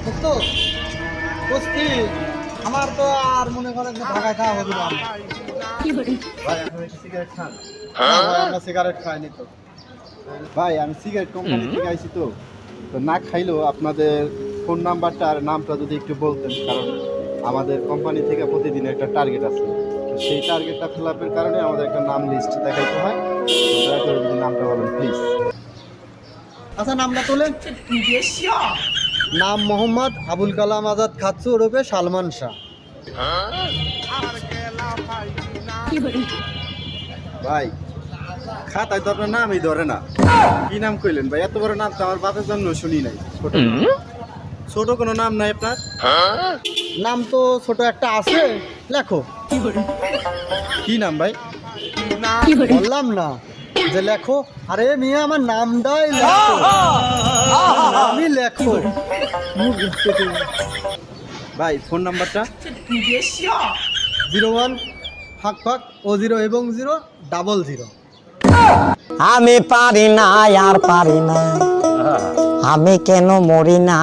দোস্ত দোস্তি আমার তো আর মনে করেন যে ঢাকায় খাওয়া হবে না। ভাই আপনি কি সিগারেট খান? না ভাই, আমরা সিগারেট খাইনি তো। ভাই আমি সিগারেট কোম্পানি থেকে আইছি তো তো না খাইলেও আপনাদের ফোন নাম্বারটা আর নামটা যদি একটু বলতেন, কারণ আমাদের কোম্পানি থেকে প্রতিদিন একটা টার্গেট আছে, তো সেই টার্গেটটা ফিল আপের কারণে আমাদের একটা নাম লিস্ট দেখাইতে হয়। তো দয়া করে যদি নামটা বলেন প্লিজ। আচ্ছা নামটা তোলেন। নাম মোহাম্মদ আবুল কালাম আজাদ খাচ্ছু ওরফে সালমান শাহ। ভাই খাতায় তো আপনার নামই ধরে না, কি নাম কইলেন ভাই? এত বড় নাম তো আমার বাপের জন্য শুনি নাই। ছোট ছোট কোনো নাম নাই আপনার? নাম তো ছোট একটা আছে, লেখো। কি নাম ভাই? বললাম না যে লেখো। আরে মিয়া আমার নামটাই লেখো, আমি লেখো। ভাই ফোন নাম্বারটা? 01 ফাঁক ফাঁক 0 এবং 000। আমি পারি না আর পারি না, আমি কেন মরি না।